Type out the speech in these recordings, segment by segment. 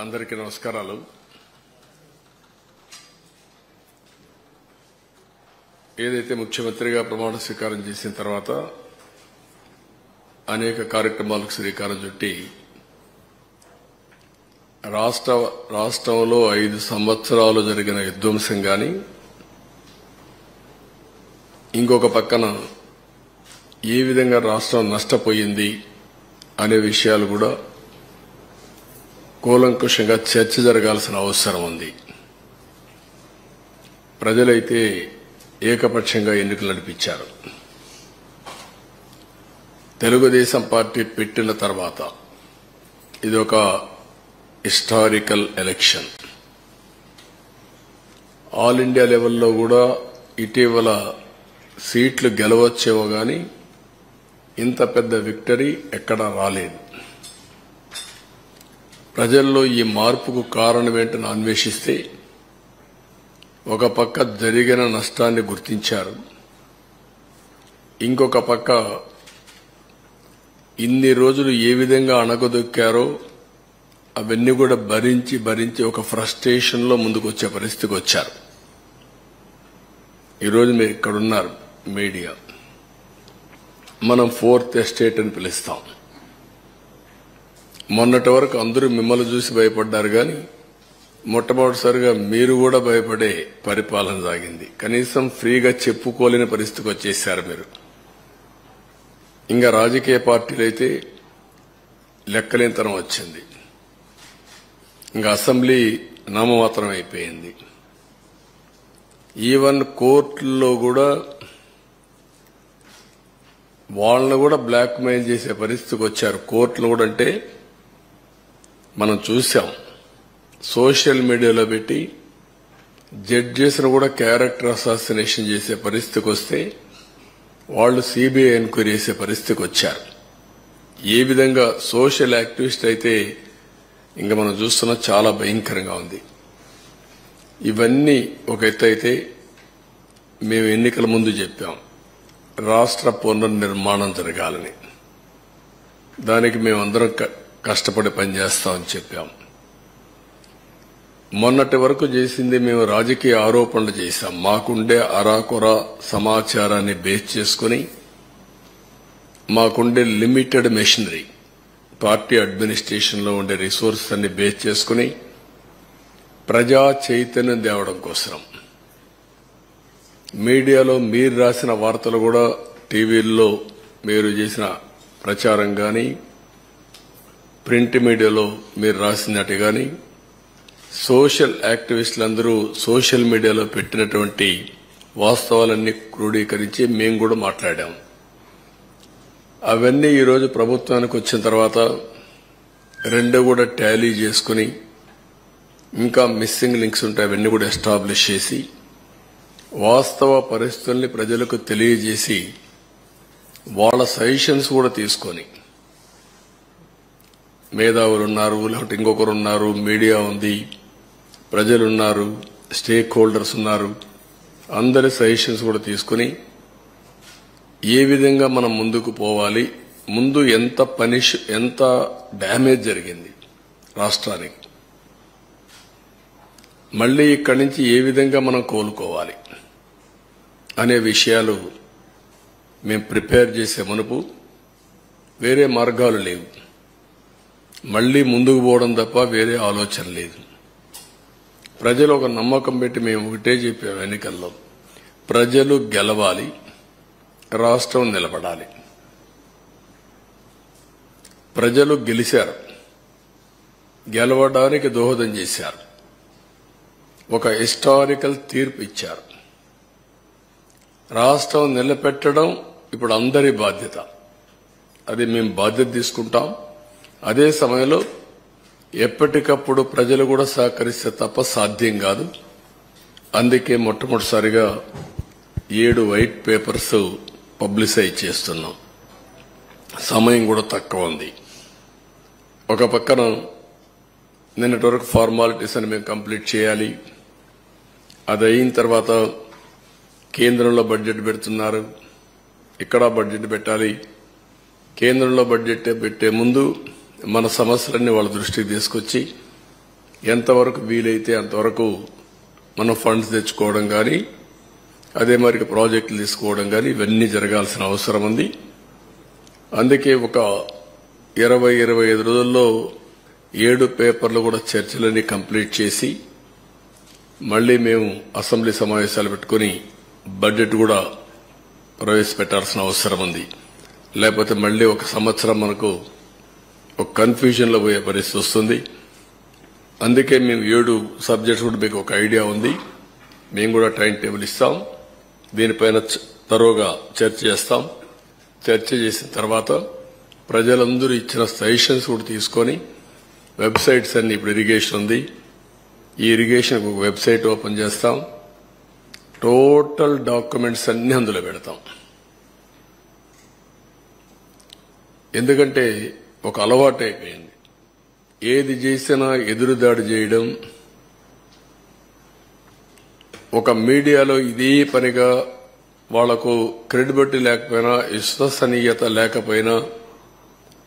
అందరికీ నమస్కారాలు. ఏదైతే ముఖ్యమంత్రిగా ప్రమాణ స్వీకారం చేసిన తర్వాత అనేక కార్యక్రమాలకు శ్రీకారం చుట్టి రాష్ట్రంలో 5 సంవత్సరాలు జరిగిన విధ్వంసం గాని, ఇంకొక పక్కన ఏ విధంగా రాష్ట్రం నష్టపోయింది అనే విషయాలు కూడా కూలంకుషంగా చర్చ జరగాల్సిన అవసరం ఉంది. ప్రజలైతే ఏకపక్షంగా ఎన్నికలు నడిపించారు. తెలుగుదేశం పార్టీ పెట్టిన తర్వాత ఇది ఒక హిస్టారికల్ ఎలక్షన్. ఆల్ ఇండియా లెవెల్లో కూడా ఇటీవల సీట్లు గెలవచ్చేమో గాని ఇంత పెద్ద విక్టరీ ఎక్కడా రాలేదు. ప్రజల్లో ఈ మార్పుకు కారణమేంటని అన్వేషిస్తే ఒక పక్క జరిగిన నష్టాన్ని గుర్తించారు, ఇంకొక పక్క ఇన్ని రోజులు ఏ విధంగా అణగదొక్కారో అవన్నీ కూడా భరించి ఒక ఫ్రస్ట్రేషన్ లో ముందుకు వచ్చే పరిస్థితికి వచ్చారు. ఈరోజు మీరు ఇక్కడున్నారు మీడియా, మనం 4th ఎస్టేట్ అని పిలుస్తాం. మొన్నటి వరకు అందరూ మిమ్మల్ని చూసి భయపడ్డారు గాని మొట్టమొదటిసారిగా మీరు కూడా భయపడే పరిపాలన సాగింది. కనీసం ఫ్రీగా చెప్పుకోలేని పరిస్థితికి వచ్చేశారు మీరు. ఇంకా రాజకీయ పార్టీలైతే లెక్కలేనితనం వచ్చింది. ఇంకా అసెంబ్లీ నామమాత్రం అయిపోయింది. ఈవెన్ కోర్టుల్లో కూడా వాళ్ళని కూడా బ్లాక్ మెయిల్ చేసే పరిస్థితికి వచ్చారు. కోర్టులు కూడా అంటే మనం చూసాం, సోషల్ మీడియాలో పెట్టి జడ్జెస్ను కూడా క్యారెక్టర్ అసాసినేషన్ చేసే పరిస్థితికి వస్తే వాళ్ళు సిబిఐ ఎంక్వైరీ చేసే పరిస్థితికి వచ్చారు. ఏ విధంగా సోషల్ యాక్టివిస్ట్ అయితే ఇంకా మనం చూస్తున్నా చాలా భయంకరంగా ఉంది. ఇవన్నీ ఒక ఎత్తు అయితే, మేము ఎన్నికల ముందు చెప్పాం రాష్ట్ర పునర్నిర్మాణం జరగాలని. దానికి మేమందరం కష్టపడి పనిచేస్తామని చెప్పాం. మొన్నటి వరకు చేసింది మేము రాజకీయ ఆరోపణలు చేశాం. మాకుండే అరాకొర సమాచారాన్ని బేస్ చేసుకుని, మాకుండే లిమిటెడ్ మెషినరీ, పార్టీ అడ్మినిస్ట్రేషన్ లో ఉండే రిసోర్స్ అన్ని బేస్ చేసుకుని ప్రజా చైతన్యం తేవడం కోసం మీడియాలో మీరు రాసిన వార్తలు కూడా, టీవీల్లో మీరు చేసిన ప్రచారం గాని, ప్రింట్ మీడియాలో మీరు రాసినట్టు గాని, సోషల్ యాక్టివిస్టులందరూ సోషల్ మీడియాలో పెట్టినటువంటి వాస్తవాలన్నీ క్రోడీకరించి మేము కూడా మాట్లాడాం. అవన్నీ ఈరోజు ప్రభుత్వానికి వచ్చిన తర్వాత రెండు కూడా టాలీ చేసుకుని, ఇంకా మిస్సింగ్ లింక్స్ ఉంటే అవన్నీ కూడా ఎస్టాబ్లిష్ చేసి వాస్తవ పరిస్థితుల్ని ప్రజలకు తెలియజేసి వాళ్ళ సజెషన్స్ కూడా తీసుకొని, మేధావులు ఉన్నారు, లేకపోతే ఇంకొకరు ఉన్నారు, మీడియా ఉంది, ప్రజలున్నారు, స్టేక్ హోల్డర్స్ ఉన్నారు, అందరి సజెషన్స్ కూడా తీసుకుని ఏ విధంగా మనం ముందుకు పోవాలి, ముందు ఎంత డ్యామేజ్ జరిగింది రాష్ట్రానికి, మళ్లీ ఇక్కడి నుంచి ఏ విధంగా మనం కోలుకోవాలి అనే విషయాలు మేము ప్రిపేర్ చేసే మునుపు వేరే మార్గాలు లేవు. మళ్లీ ముందుకు పోవడం తప్ప వేరే ఆలోచన లేదు. ప్రజలు ఒక నమ్మకం పెట్టి మేము ఒకటే చెప్పాము ఎన్నికల్లో, ప్రజలు గెలవాలి, రాష్ట్రం నిలబడాలి. ప్రజలు గెలిచారు, గెలవడానికి దోహదం చేశారు, ఒక హిస్టారికల్ తీర్పు ఇచ్చారు. రాష్ట్రం నిలబెట్టడం ఇప్పుడు అందరి బాధ్యత. అది మేము బాధ్యత తీసుకుంటాం. అదే సమయంలో ఎప్పటికప్పుడు ప్రజలు కూడా సహకరిస్తే తప్ప సాధ్యం కాదు. అందుకే మొట్టమొదటిసారిగా 7 వైట్ పేపర్స్ పబ్లిసైజ్ చేస్తున్నాం. సమయం కూడా తక్కువ ఉంది. ఒక పక్కన నిన్నటి వరకు ఫార్మాలిటీస్ అని మేము కంప్లీట్ చేయాలి. అది అయిన తర్వాత కేంద్రంలో బడ్జెట్ పెడుతున్నారు, ఇక్కడ బడ్జెట్ పెట్టాలి. కేంద్రంలో బడ్జెట్ పెట్టే ముందు మన సమస్యలన్నీ వాళ్ళ దృష్టికి తీసుకొచ్చి ఎంతవరకు వీలైతే అంతవరకు మనం ఫండ్స్ తెచ్చుకోవడం కానీ అదే మరి ప్రాజెక్టులు తీసుకోవడం కానీ ఇవన్నీ జరగాల్సిన అవసరం ఉంది. అందుకే ఒక 20-25 రోజుల్లో 7 పేపర్లు కూడా చర్చలన్నీ కంప్లీట్ చేసి మళ్లీ మేము అసెంబ్లీ సమావేశాలు పెట్టుకుని బడ్జెట్ కూడా ప్రవేశపెట్టాల్సిన అవసరం ఉంది. లేకపోతే మళ్లీ ఒక సంవత్సరం మనకు ఒక కన్ఫ్యూజన్ లో పోయే పరిస్థితి వస్తుంది. అందుకే మేము 7 సబ్జెక్ట్స్ కూడా మీకు ఒక ఐడియా ఉంది. మేము కూడా టైం టేబుల్ ఇస్తాం. దీనిపైన తరోగా చర్చ చేస్తాం. చర్చ చేసిన తర్వాత ప్రజలందరూ ఇచ్చిన సజెషన్స్ కూడా తీసుకొని వెబ్సైట్స్ అన్ని ఇప్పుడు ఇరిగేషన్ ఉంది. ఈ ఇరిగేషన్ ఒక వెబ్సైట్ ఓపెన్ చేస్తాం. టోటల్ డాక్యుమెంట్స్ అన్ని అందులో పెడతాం. ఎందుకంటే ఒక అలవాటు అయిపోయింది. ఏది చేసినా ఎదురుదాడి చేయడం, ఒక మీడియాలో ఇదే పనిగా వాళ్లకు క్రెడిబిలిటీ లేకపోయినా విశ్వసనీయత లేకపోయినా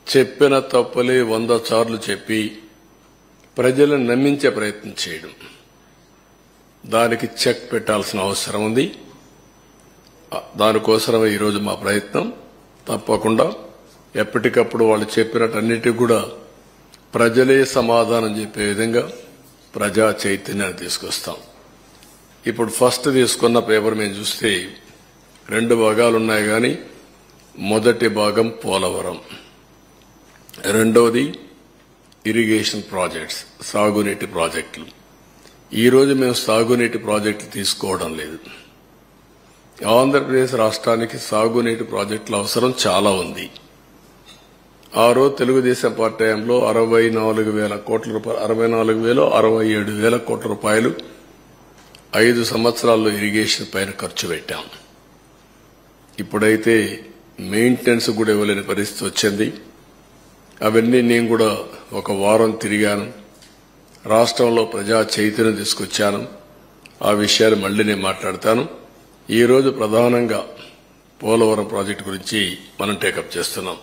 చెప్పిన తప్పులే 100 సార్లు చెప్పి ప్రజలను నమ్మించే ప్రయత్నం చేయడం, దానికి చెక్ పెట్టాల్సిన అవసరం ఉంది. దానికోసమే ఈరోజు మా ప్రయత్నం. తప్పకుండా ఎప్పటికప్పుడు వాళ్ళు చెప్పినట్టన్నిటికీ కూడా ప్రజలే సమాధానం చెప్పే విధంగా ప్రజా చైతన్యాన్ని తీసుకొస్తాం. ఇప్పుడు ఫస్ట్ తీసుకున్న పేపర్ మేము చూస్తే 2 భాగాలున్నాయి. కానీ మొదటి భాగం పోలవరం, రెండవది ఇరిగేషన్ ప్రాజెక్ట్స్, సాగునీటి ప్రాజెక్టులు. ఈరోజు మేము సాగునీటి ప్రాజెక్టులు తీసుకోవడం లేదు. ఆంధ్రప్రదేశ్ రాష్ట్రానికి సాగునీటి ప్రాజెక్టుల అవసరం చాలా ఉంది. ఆ రోజు తెలుగుదేశం పార్టీ టైంలో 64,000 కోట్ల రూపాయలు, 67,000 కోట్ల రూపాయలు 5 సంవత్సరాల్లో ఇరిగేషన్ పైన ఖర్చు పెట్టాం. ఇప్పుడైతే మెయింటెనెన్స్ కూడా ఇవ్వలేని పరిస్థితి వచ్చింది. అవన్నీ నేను కూడా ఒక వారం తిరిగాను. రాష్ట్రంలో ప్రజా చైతన్యం తీసుకొచ్చాను. ఆ విషయాలు మళ్లీ నేను మాట్లాడతాను. ఈ రోజు ప్రధానంగా పోలవరం ప్రాజెక్టు గురించి మనం టేకప్ చేస్తున్నాం.